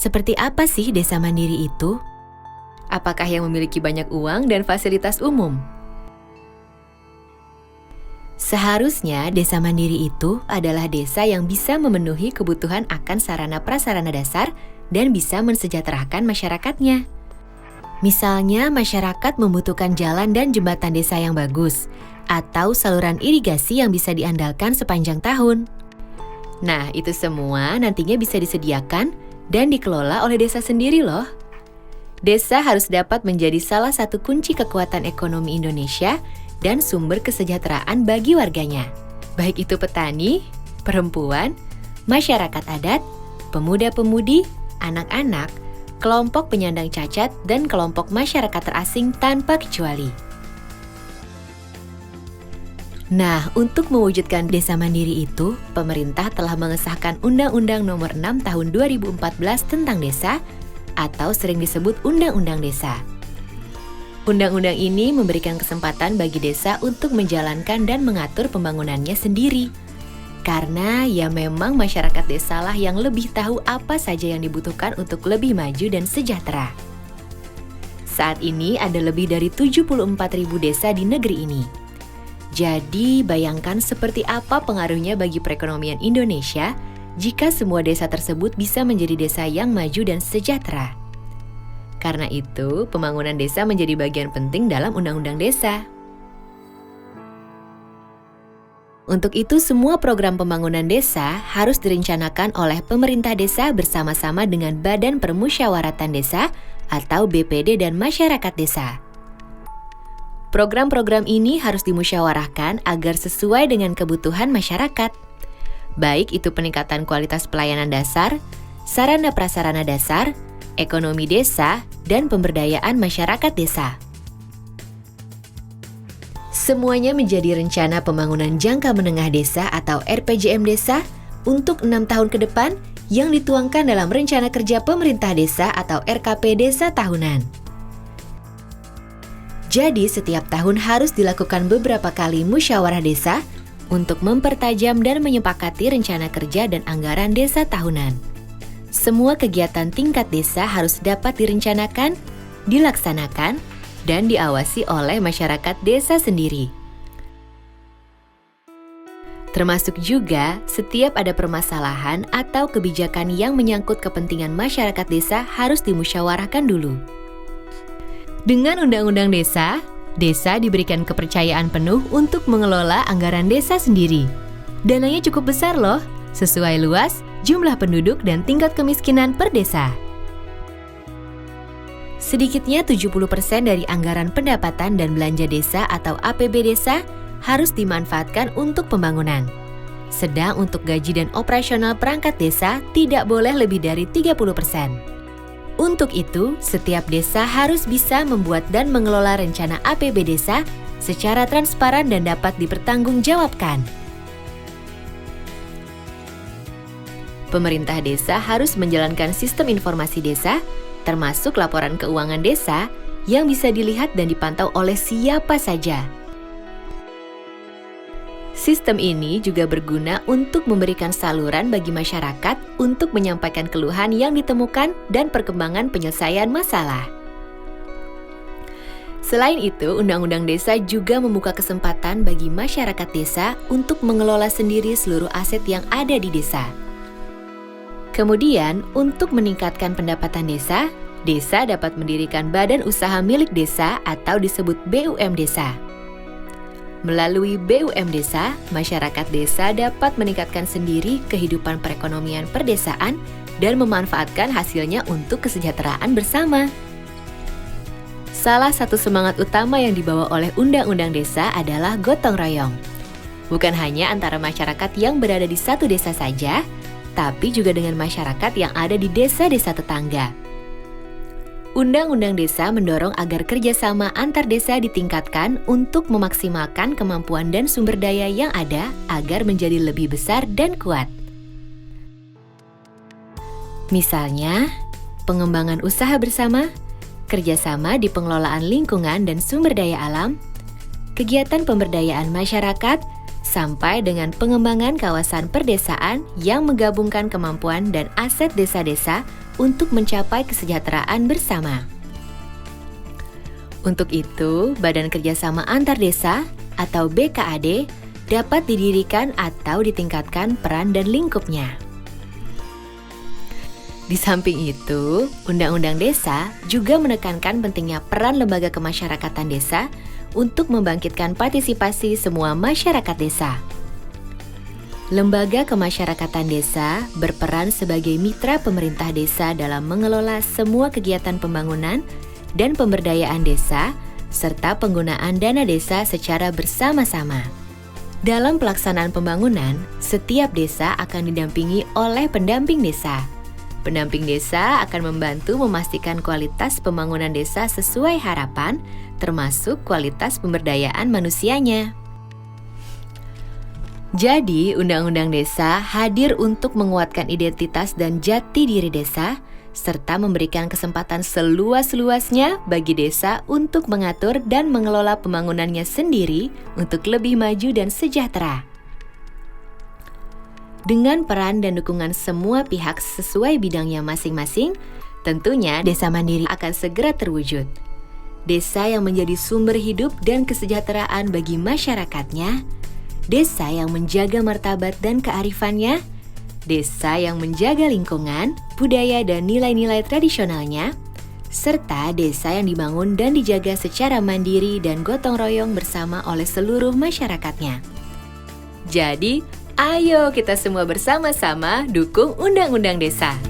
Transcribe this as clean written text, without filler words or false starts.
Seperti apa sih desa mandiri itu? Apakah yang memiliki banyak uang dan fasilitas umum? Seharusnya desa mandiri itu adalah desa yang bisa memenuhi kebutuhan akan sarana prasarana dasar dan bisa mensejahterakan masyarakatnya. Misalnya masyarakat membutuhkan jalan dan jembatan desa yang bagus, atau saluran irigasi yang bisa diandalkan sepanjang tahun. Nah, itu semua nantinya bisa disediakan dan dikelola oleh desa sendiri loh. Desa harus dapat menjadi salah satu kunci kekuatan ekonomi Indonesia dan sumber kesejahteraan bagi warganya. Baik itu petani, perempuan, masyarakat adat, pemuda-pemudi, anak-anak, kelompok penyandang cacat, dan kelompok masyarakat terasing tanpa kecuali. Nah, untuk mewujudkan desa mandiri itu, pemerintah telah mengesahkan Undang-Undang Nomor 6 Tahun 2014 tentang Desa, atau sering disebut Undang-Undang Desa. Undang-undang ini memberikan kesempatan bagi desa untuk menjalankan dan mengatur pembangunannya sendiri. Karena ya memang masyarakat desalah yang lebih tahu apa saja yang dibutuhkan untuk lebih maju dan sejahtera. Saat ini ada lebih dari 74.000 desa di negeri ini. Jadi bayangkan seperti apa pengaruhnya bagi perekonomian Indonesia jika semua desa tersebut bisa menjadi desa yang maju dan sejahtera. Karena itu, pembangunan desa menjadi bagian penting dalam Undang-Undang Desa. Untuk itu, semua program pembangunan desa harus direncanakan oleh pemerintah desa bersama-sama dengan Badan Permusyawaratan Desa atau BPD dan masyarakat desa. Program-program ini harus dimusyawarahkan agar sesuai dengan kebutuhan masyarakat. Baik itu peningkatan kualitas pelayanan dasar, sarana prasarana dasar, ekonomi desa, dan pemberdayaan masyarakat desa. Semuanya menjadi rencana pembangunan jangka menengah desa atau RPJM desa untuk 6 tahun ke depan yang dituangkan dalam Rencana Kerja Pemerintah Desa atau RKP Desa Tahunan. Jadi setiap tahun harus dilakukan beberapa kali musyawarah desa untuk mempertajam dan menyepakati rencana kerja dan anggaran desa tahunan. Semua kegiatan tingkat desa harus dapat direncanakan, dilaksanakan, dan diawasi oleh masyarakat desa sendiri. Termasuk juga setiap ada permasalahan atau kebijakan yang menyangkut kepentingan masyarakat desa harus dimusyawarahkan dulu. Dengan Undang-Undang Desa, desa diberikan kepercayaan penuh untuk mengelola anggaran desa sendiri. Dananya cukup besar loh, sesuai luas, jumlah penduduk, dan tingkat kemiskinan per desa. Sedikitnya 70% dari anggaran pendapatan dan belanja desa atau APB desa harus dimanfaatkan untuk pembangunan. Sedang untuk gaji dan operasional perangkat desa tidak boleh lebih dari 30%. Untuk itu, setiap desa harus bisa membuat dan mengelola rencana APB desa secara transparan dan dapat dipertanggungjawabkan. Pemerintah desa harus menjalankan sistem informasi desa, termasuk laporan keuangan desa, yang bisa dilihat dan dipantau oleh siapa saja. Sistem ini juga berguna untuk memberikan saluran bagi masyarakat untuk menyampaikan keluhan yang ditemukan dan perkembangan penyelesaian masalah. Selain itu, Undang-Undang Desa juga membuka kesempatan bagi masyarakat desa untuk mengelola sendiri seluruh aset yang ada di desa. Kemudian, untuk meningkatkan pendapatan desa, desa dapat mendirikan badan usaha milik desa atau disebut BUM desa. Melalui BUM desa, masyarakat desa dapat meningkatkan sendiri kehidupan perekonomian perdesaan dan memanfaatkan hasilnya untuk kesejahteraan bersama. Salah satu semangat utama yang dibawa oleh Undang-Undang Desa adalah gotong royong. Bukan hanya antara masyarakat yang berada di satu desa saja, tapi juga dengan masyarakat yang ada di desa-desa tetangga. Undang-Undang Desa mendorong agar kerjasama antar desa ditingkatkan untuk memaksimalkan kemampuan dan sumber daya yang ada agar menjadi lebih besar dan kuat. Misalnya, pengembangan usaha bersama, kerjasama di pengelolaan lingkungan dan sumber daya alam, kegiatan pemberdayaan masyarakat, sampai dengan pengembangan kawasan perdesaan yang menggabungkan kemampuan dan aset desa-desa untuk mencapai kesejahteraan bersama. Untuk itu, Badan Kerjasama Antar Desa atau BKAD dapat didirikan atau ditingkatkan peran dan lingkupnya. Di samping itu, Undang-Undang Desa juga menekankan pentingnya peran lembaga kemasyarakatan desa untuk membangkitkan partisipasi semua masyarakat desa. Lembaga kemasyarakatan desa berperan sebagai mitra pemerintah desa dalam mengelola semua kegiatan pembangunan dan pemberdayaan desa, serta penggunaan dana desa secara bersama-sama. Dalam pelaksanaan pembangunan, setiap desa akan didampingi oleh pendamping desa. Pendamping desa akan membantu memastikan kualitas pembangunan desa sesuai harapan, termasuk kualitas pemberdayaan manusianya. Jadi, Undang-Undang Desa hadir untuk menguatkan identitas dan jati diri desa, serta memberikan kesempatan seluas-luasnya bagi desa untuk mengatur dan mengelola pembangunannya sendiri untuk lebih maju dan sejahtera. Dengan peran dan dukungan semua pihak sesuai bidangnya masing-masing, tentunya desa mandiri akan segera terwujud. Desa yang menjadi sumber hidup dan kesejahteraan bagi masyarakatnya, desa yang menjaga martabat dan kearifannya, desa yang menjaga lingkungan, budaya dan nilai-nilai tradisionalnya, serta desa yang dibangun dan dijaga secara mandiri dan gotong royong bersama oleh seluruh masyarakatnya. Jadi, ayo kita semua bersama-sama dukung Undang-Undang Desa.